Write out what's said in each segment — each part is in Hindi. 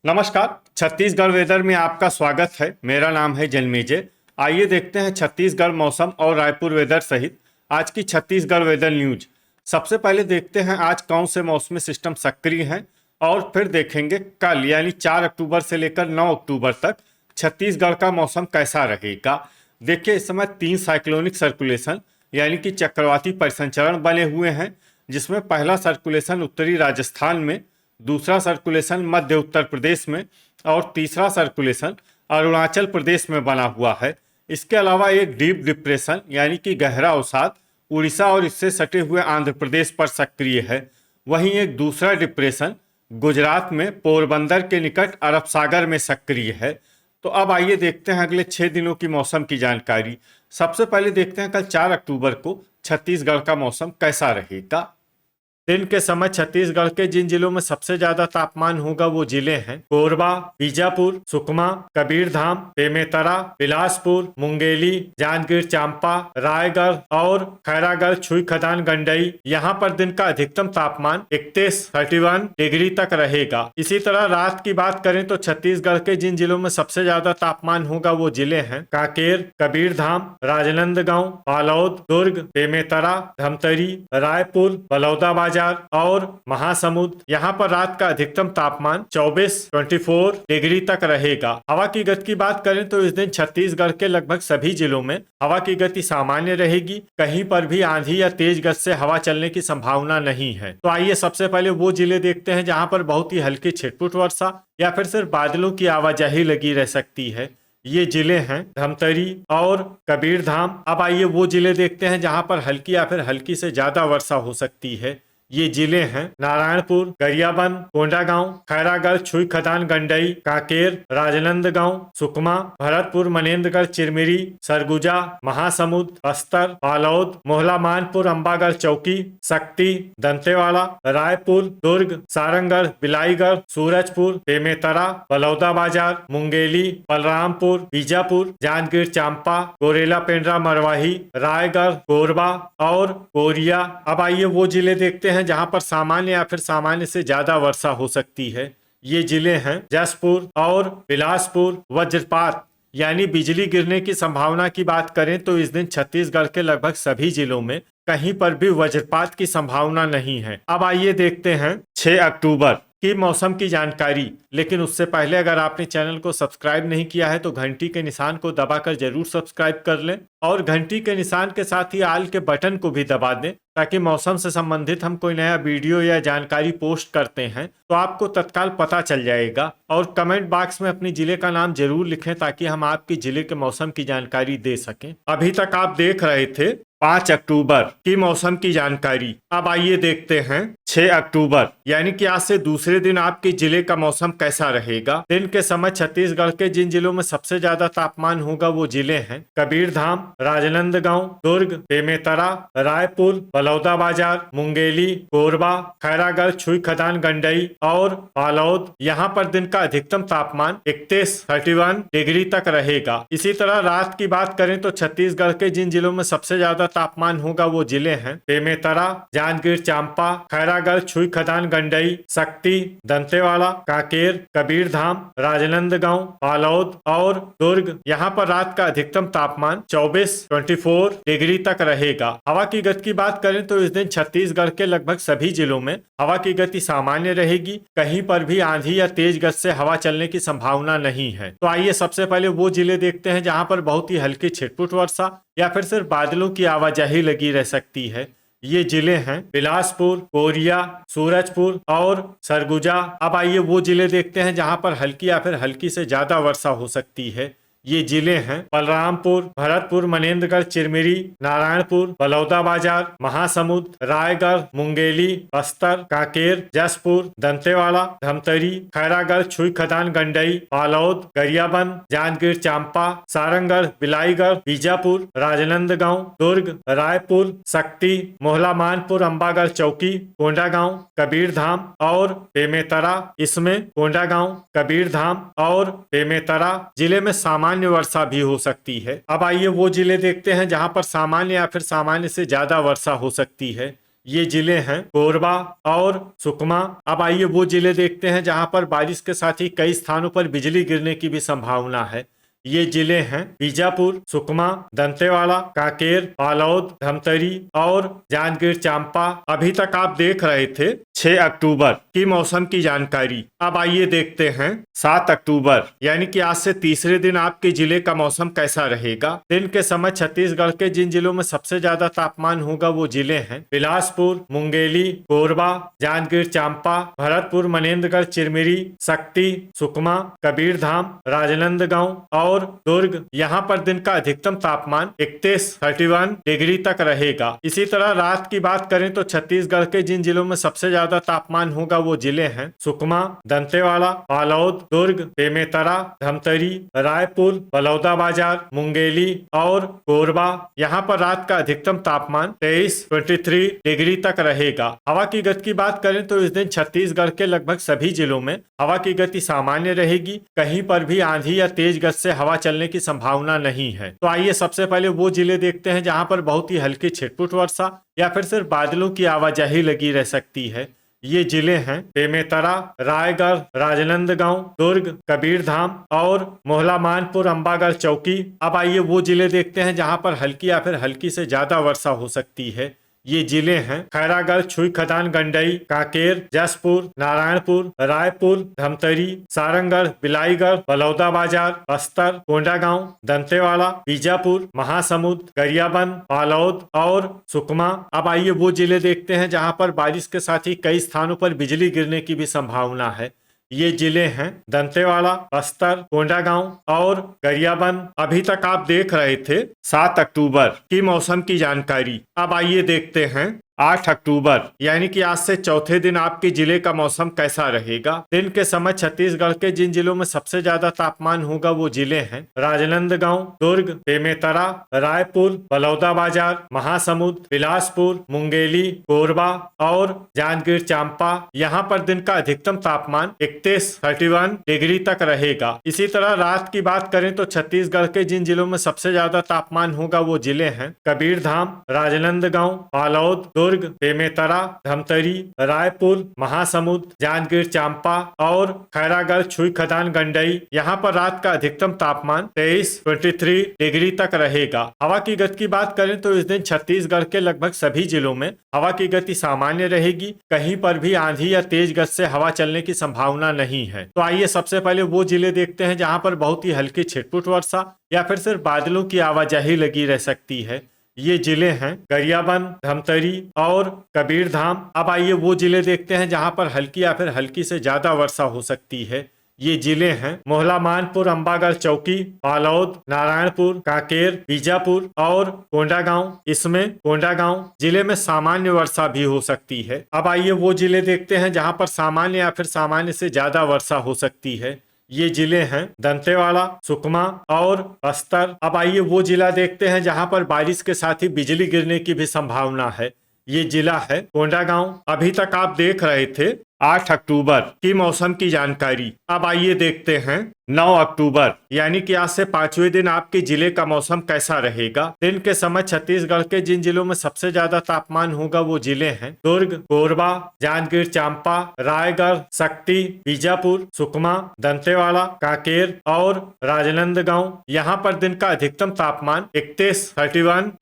नमस्कार। छत्तीसगढ़ वेदर में आपका स्वागत है। मेरा नाम है जन्मेजय। आइए देखते हैं छत्तीसगढ़ मौसम और रायपुर वेदर सहित आज की छत्तीसगढ़ वेदर न्यूज। सबसे पहले देखते हैं आज कौन से मौसमी सिस्टम सक्रिय हैं और फिर देखेंगे कल यानी 4 अक्टूबर से लेकर 9 अक्टूबर तक छत्तीसगढ़ का मौसम कैसा रहेगा। देखिए, इस समय 3 साइक्लोनिक सर्कुलेशन यानी कि चक्रवाती परिसंचरण बने हुए हैं, जिसमें पहला सर्कुलेशन उत्तरी राजस्थान में, दूसरा सर्कुलेशन मध्य उत्तर प्रदेश में और तीसरा सर्कुलेशन अरुणाचल प्रदेश में बना हुआ है। इसके अलावा एक डीप डिप्रेशन यानी कि गहरा अवसाद उड़ीसा और इससे सटे हुए आंध्र प्रदेश पर सक्रिय है। वहीं एक दूसरा डिप्रेशन गुजरात में पोरबंदर के निकट अरब सागर में सक्रिय है। तो अब आइए देखते हैं अगले 6 दिनों की मौसम की जानकारी। सबसे पहले देखते हैं कल 4 अक्टूबर को छत्तीसगढ़ का मौसम कैसा रहेगा। दिन के समय छत्तीसगढ़ के जिन जिलों में सबसे ज्यादा तापमान होगा वो जिले हैं कोरबा, बीजापुर, सुकमा, कबीरधाम, बेमेतरा, बिलासपुर, मुंगेली, जांजगीर चांपा, रायगढ़ और खैरागढ़, छुई खदान, गंडई। यहाँ पर दिन का अधिकतम तापमान 31 डिग्री तक रहेगा। इसी तरह रात की बात करें तो छत्तीसगढ़ के जिन जिलों में सबसे ज्यादा तापमान होगा वो जिले हैं कांकेर, कबीरधाम, राजनांदगांव, बालोद, दुर्ग, बेमेतरा, धमतरी, रायपुर, बलौदाबाजार और महासमुंद। यहाँ पर रात का अधिकतम तापमान 24 डिग्री तक रहेगा। हवा की गति की बात करें तो इस दिन छत्तीसगढ़ के लगभग सभी जिलों में हवा की गति सामान्य रहेगी। कहीं पर भी आंधी या तेज गति से हवा चलने की संभावना नहीं है। तो आइए सबसे पहले वो जिले देखते हैं जहाँ पर बहुत ही हल्की छिटपुट वर्षा या फिर सिर्फ बादलों की आवाजाही लगी रह सकती है। ये जिले हैं धमतरी और कबीरधाम। अब आइए वो जिले देखते हैं जहाँ पर हल्की या फिर हल्की से ज्यादा वर्षा हो सकती है। ये जिले हैं नारायणपुर, गरियाबंद, कोंडागांव, खैरागढ़, छुई खदान, गंडई, कांकेर, राजनांदगांव, सुकमा, भरतपुर, मनेन्द्रगढ़, चिरमिरी, सरगुजा, महासमुंद, बस्तर, बालोद, मोहला मानपुर, अंबागढ़ चौकी, शक्ति, दंतेवाड़ा, रायपुर, दुर्ग, सारंगढ़, बिलाईगढ़, सूरजपुर, बेमेतरा, बलौदाबाजार, मुंगेली, बलरामपुर, बीजापुर, जांजगीर चांपा, गोरेला पेंड्रा, मरवाही, रायगढ़, कोरबा और कोरिया। अब आइए वो जिले देखते हैं जहां पर सामान्य या फिर सामान्य से ज्यादा वर्षा हो सकती है। ये जिले हैं जसपुर और बिलासपुर। वज्रपात यानी बिजली गिरने की संभावना की बात करें तो इस दिन छत्तीसगढ़ के लगभग सभी जिलों में कहीं पर भी वज्रपात की संभावना नहीं है। अब आइए देखते हैं 6 अक्टूबर की मौसम की जानकारी। लेकिन उससे पहले अगर आपने चैनल को सब्सक्राइब नहीं किया है तो घंटी के निशान को दबाकर जरूर सब्सक्राइब कर लें और घंटी के निशान के साथ ही आल के बटन को भी दबा दें, ताकि मौसम से संबंधित हम कोई नया वीडियो या जानकारी पोस्ट करते हैं तो आपको तत्काल पता चल जाएगा। और कमेंट बॉक्स में अपने जिले का नाम जरूर लिखें ताकि हम आपके जिले के मौसम की जानकारी दे सकें। अभी तक आप देख रहे थे 5 अक्टूबर की मौसम की जानकारी। अब आइए देखते हैं 6 अक्टूबर यानी कि आज से दूसरे दिन आपके जिले का मौसम कैसा रहेगा। दिन के समय छत्तीसगढ़ के जिन जिलों में सबसे ज्यादा तापमान होगा वो जिले हैं कबीरधाम, राजनांदगांव, दुर्ग, बेमेतरा, रायपुर, बलौदाबाजार, मुंगेली, कोरबा, खैरागढ़, छुई खदान, गंडई और बालोद। यहाँ पर दिन का अधिकतम तापमान 31 डिग्री तक रहेगा। इसी तरह रात की बात करें तो छत्तीसगढ़ के जिन जिलों में सबसे ज्यादा तापमान होगा वो जिले हैं बेमेतरा, जांजगीर चांपा, खैरागढ़, छुई खदान, गंडई, शक्ति, दंतेवाड़ा, कांकेर, कबीरधाम, राजनांदगांव, बालोद और दुर्ग। यहाँ पर रात का अधिकतम तापमान 24 डिग्री तक रहेगा। हवा की गति की बात करें तो इस दिन छत्तीसगढ़ के लगभग सभी जिलों में हवा की गति सामान्य रहेगी। कहीं पर भी आंधी या तेज गति से हवा चलने की संभावना नहीं है। तो आइए सबसे पहले वो जिले देखते हैं जहाँ पर बहुत ही हल्की छिटपुट वर्षा या फिर सिर्फ बादलों की आवाजाही लगी रह सकती है। ये जिले हैं बिलासपुर, कोरिया, सूरजपुर और सरगुजा। अब आइए वो जिले देखते हैं जहां पर हल्की या फिर हल्की से ज्यादा वर्षा हो सकती है। ये जिले हैं बलरामपुर, भरतपुर, मनेन्द्रगढ़, चिरमिरी, नारायणपुर, बलौदाबाजार, महासमुंद, रायगढ़, मुंगेली, बस्तर, कांकेर, जसपुर, दंतेवाड़ा, धमतरी, खैरागढ़, छुई खदान, गंडई, बालोद, गरियाबंद, जांजगीर चांपा, सारंगढ़, बिलाईगढ़, बीजापुर, राजनांदगांव, दुर्ग, रायपुर, शक्ति, मोहला मानपुर, अंबागढ़ चौकी, कोंडागांव, कबीरधाम और बेमेतरा। इसमें कोंडागांव, कबीरधाम और बेमेतरा जिले में सामान्य वर्षा भी हो सकती है। अब आइए वो जिले देखते हैं जहां पर सामान्य या फिर सामान्य से ज्यादा वर्षा हो सकती है। ये जिले हैं कोरबा और सुकमा। अब आइए वो जिले देखते हैं जहां पर बारिश के साथ ही कई स्थानों पर बिजली गिरने की भी संभावना है। ये जिले हैं बीजापुर, सुकमा, दंतेवाड़ा, कांकेर, बालोद, धमतरी और जांजगीर चांपा। अभी तक आप देख रहे थे 6 अक्टूबर की मौसम की जानकारी। अब आइए देखते हैं 7 अक्टूबर यानी कि आज से तीसरे दिन आपके जिले का मौसम कैसा रहेगा। दिन के समय छत्तीसगढ़ के जिन जिलों में सबसे ज्यादा तापमान होगा वो जिले हैं बिलासपुर, मुंगेली, कोरबा, जांजगीर चांपा, भरतपुर, मनेन्द्रगढ़, चिरमिरी, शक्ति, सुकमा, कबीरधाम, राजनांदगांव और दुर्ग। यहाँ पर दिन का अधिकतम तापमान 31 डिग्री तक रहेगा। इसी तरह रात की बात करें तो छत्तीसगढ़ के जिन जिलों में सबसे ज्यादा तापमान होगा वो जिले हैं सुकमा, दंतेवाड़ा, बालोद, दुर्ग, बेमेतरा, धमतरी, रायपुर, बलौदाबाजार, मुंगेली और कोरबा। यहाँ पर रात का अधिकतम तापमान 23 डिग्री तक रहेगा। हवा की गति की बात करें तो इस दिन छत्तीसगढ़ के लगभग सभी जिलों में हवा की गति सामान्य रहेगी। कहीं पर भी आंधी या तेज गति से हवा चलने की संभावना नहीं है। तो आइए सबसे पहले वो जिले देखते हैं जहां पर बहुत ही हल्की छिटपुट वर्षा या फिर सिर्फ बादलों की आवाजाही लगी रह सकती है। ये जिले हैं बेमेतरा, रायगढ़, राजनांदगांव, दुर्ग, कबीरधाम और मोहला मानपुर, अंबागढ़, चौकी। अब आइए वो जिले देखते हैं जहां पर हल्की या फिर हल्की से ज्यादा वर्षा हो सकती है। ये जिले हैं खैरागढ़, छुई खदान, गंडई, कांकेर, जसपुर, नारायणपुर, रायपुर, धमतरी, सारंगढ़, बिलाईगढ़, बलौदाबाजार, बस्तर, कोंडागांव, दंतेवाड़ा, बीजापुर, महासमुंद, गरियाबंद, बालोद और सुकमा। अब आइए वो जिले देखते हैं जहां पर बारिश के साथ ही कई स्थानों पर बिजली गिरने की भी संभावना है। ये जिले हैं दंतेवाड़ा, बस्तर, कोंडागांव और गरियाबंद। अभी तक आप देख रहे थे 7 अक्टूबर की मौसम की जानकारी। अब आइए देखते हैं 8 अक्टूबर यानी कि आज से चौथे दिन आपके जिले का मौसम कैसा रहेगा। दिन के समय छत्तीसगढ़ के जिन जिलों में सबसे ज्यादा तापमान होगा वो जिले हैं राजनांदगांव, दुर्ग, बेमेतरा, रायपुर, बलौदाबाजार, महासमुंद, बिलासपुर, मुंगेली, कोरबा और जांजगीर चांपा। यहाँ पर दिन का अधिकतम तापमान 31 डिग्री तक रहेगा। इसी तरह रात की बात करें तो छत्तीसगढ़ के जिन जिलों में सबसे ज्यादा तापमान होगा वो जिले हैं कबीरधाम, राजनांदगांव, बालोद, दुर्ग, बेमेतरा, धमतरी, रायपुर, महासमुंद, जांजगीर चांपा और खैरागढ़, छुई खदान, गंडई। यहाँ पर रात का अधिकतम तापमान 23 डिग्री तक रहेगा। हवा की गति की बात करें तो इस दिन छत्तीसगढ़ के लगभग सभी जिलों में हवा की गति सामान्य रहेगी। कहीं पर भी आंधी या तेज गति से हवा चलने की संभावना नहीं है। तो आइए सबसे पहले वो जिले देखते हैं जहां पर बहुत ही हल्की छिटपुट वर्षा या फिर सिर्फ बादलों की आवाजाही लगी रह सकती है। ये जिले हैं गरियाबंद, धमतरी और कबीरधाम। अब आइए वो जिले देखते हैं जहां पर हल्की या फिर हल्की से ज्यादा वर्षा हो सकती है। ये जिले हैं मोहला मानपुर, अंबागढ़, चौकी, बालोद, नारायणपुर, कांकेर, बीजापुर और कोंडागांव। इसमें कोंडागांव जिले में सामान्य वर्षा भी हो सकती है। अब आइए वो जिले देखते हैं जहां पर सामान्य या फिर सामान्य से ज्यादा वर्षा हो सकती है। ये जिले हैं दंतेवाड़ा, सुकमा और बस्तर। अब आइए वो जिला देखते हैं जहां पर बारिश के साथ ही बिजली गिरने की भी संभावना है। ये जिला है कोंडागांव। अभी तक आप देख रहे थे 8 अक्टूबर की मौसम की जानकारी। अब आइए देखते हैं 9 अक्टूबर यानी कि आज से 5वें दिन आपके जिले का मौसम कैसा रहेगा। दिन के समय छत्तीसगढ़ के जिन जिलों में सबसे ज्यादा तापमान होगा वो जिले हैं दुर्ग, कोरबा, जांजगीर चांपा, रायगढ़, शक्ति, बीजापुर, सुकमा, दंतेवाड़ा, कांकेर और राजनांदगांव। यहाँ पर दिन का अधिकतम तापमान 31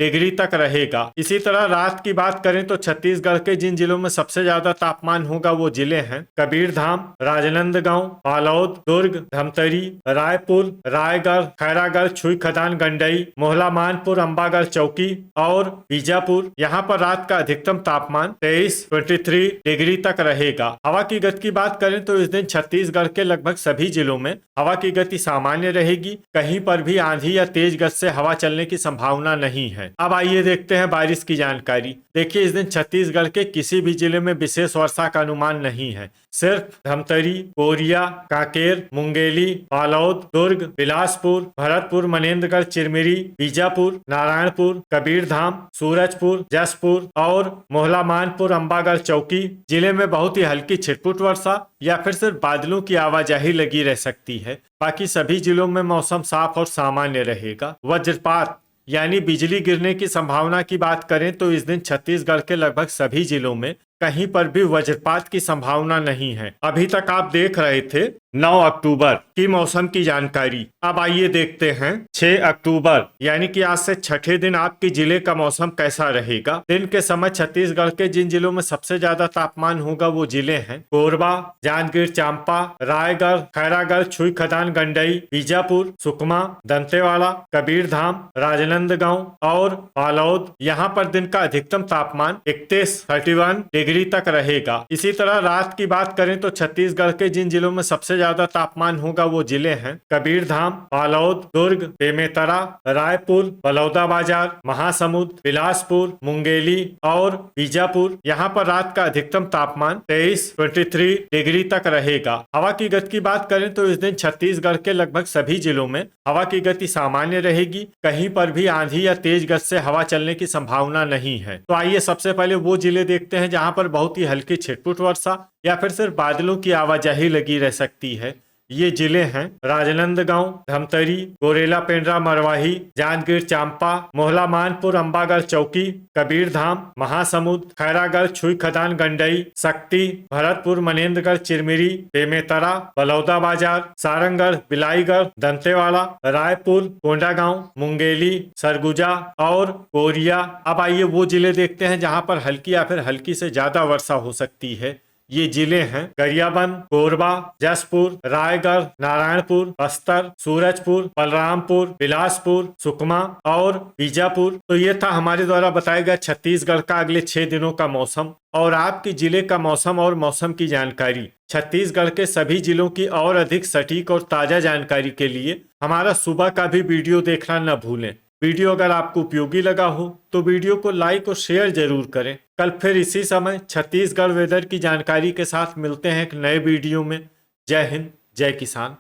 डिग्री तक रहेगा। इसी तरह रात की बात करें तो छत्तीसगढ़ के जिन जिलों में सबसे ज्यादा तापमान होगा वो जिले हैं कबीरधाम, राजनांदगांव, बालोद, दुर्ग, धमतरी, रायपुर, रायगढ़, खैरागढ़, छुई खदान, गंडई, मोहला मानपुर, अंबागढ़, चौकी और बीजापुर। यहाँ पर रात का अधिकतम तापमान 23 डिग्री तक रहेगा। हवा की गति की बात करें तो इस दिन छत्तीसगढ़ के लगभग सभी जिलों में हवा की गति सामान्य रहेगी। कहीं पर भी आंधी या तेज गति से हवा चलने की संभावना नहीं है। अब आइए देखते हैं बारिश की जानकारी। देखिए इस दिन छत्तीसगढ़ के किसी भी जिले में विशेष वर्षा का अनुमान नहीं है। सिर्फ धमतरी, कोरिया, कांकेर, मुंगेली, बालोद, दुर्ग, बिलासपुर, भरतपुर, मनेन्द्रगढ़, चिरमिरी, बीजापुर, नारायणपुर, कबीरधाम, सूरजपुर, जसपुर और मोहला मानपुर, अंबागढ़, चौकी जिले में बहुत ही हल्की छिटपुट वर्षा या फिर सिर्फ बादलों की आवाजाही लगी रह सकती है। बाकी सभी जिलों में मौसम साफ और सामान्य रहेगा। वज्रपात यानी बिजली गिरने की संभावना की बात करें तो इस दिन छत्तीसगढ़ के लगभग सभी जिलों में कहीं पर भी वज्रपात की संभावना नहीं है। अभी तक आप देख रहे थे 9 अक्टूबर की मौसम की जानकारी। अब आइए देखते हैं 6 अक्टूबर यानी कि आज से छठे दिन आपके जिले का मौसम कैसा रहेगा। दिन के समय छत्तीसगढ़ के जिन जिलों में सबसे ज्यादा तापमान होगा वो जिले हैं कोरबा, जांजगीर चांपा, रायगढ़, खैरागढ़, छुई खदान, गंडई, बीजापुर, सुकमा, दंतेवाड़ा, कबीरधाम, राजनांदगांव और बालोद। यहाँ पर दिन का अधिकतम तापमान 31 डिग्री तक रहेगा। इसी तरह रात की बात करें तो छत्तीसगढ़ के जिन जिलों में सबसे ज्यादा तापमान होगा वो जिले हैं कबीरधाम, बालोद, दुर्ग, बेमेतरा, रायपुर, बलौदाबाजार, महासमुंद, बिलासपुर, मुंगेली और बीजापुर। यहाँ पर रात का अधिकतम तापमान 23 डिग्री तक रहेगा। हवा की गति की बात करें तो इस दिन छत्तीसगढ़ के लगभग सभी जिलों में हवा की गति सामान्य रहेगी। कहीं पर भी आंधी या तेज गति से हवा चलने की संभावना नहीं है। तो आइए सबसे पहले वो जिले देखते हैं जहां पर बहुत ही हल्की छिटपुट वर्षा या फिर सिर्फ बादलों की आवाजाही लगी रह सकती है। ये जिले हैं राजनांदगांव, धमतरी, गोरेला पेंड्रा, मरवाही, जांजगीर चांपा, मोहला मानपुर, अंबागढ़ चौकी, कबीरधाम, महासमुंद, खैरागढ़, छुई खदान, गंडई, शक्ति, भरतपुर, मनेन्द्रगढ़, चिरमिरी, बेमेतरा, बलौदाबाजार, सारंगढ़, बिलाईगढ़, दंतेवाड़ा, रायपुर, कोंडागांव, मुंगेली, सरगुजा और कोरिया। अब आइए वो जिले देखते हैं जहां पर हल्की या फिर हल्की से ज्यादा वर्षा हो सकती है। ये जिले हैं गरियाबंद, कोरबा, जसपुर, रायगढ़, नारायणपुर, बस्तर, सूरजपुर, बलरामपुर, बिलासपुर, सुकमा और बीजापुर। तो ये था हमारे द्वारा बताया गया छत्तीसगढ़ का अगले 6 दिनों का मौसम और आपके जिले का मौसम और मौसम की जानकारी। छत्तीसगढ़ के सभी जिलों की और अधिक सटीक और ताजा जानकारी के लिए हमारा सुबह का भी वीडियो देखना न भूलें। वीडियो अगर आपको उपयोगी लगा हो तो वीडियो को लाइक और शेयर जरूर करें। कल फिर इसी समय छत्तीसगढ़ वेदर की जानकारी के साथ मिलते हैं एक नए वीडियो में। जय हिंद, जय किसान।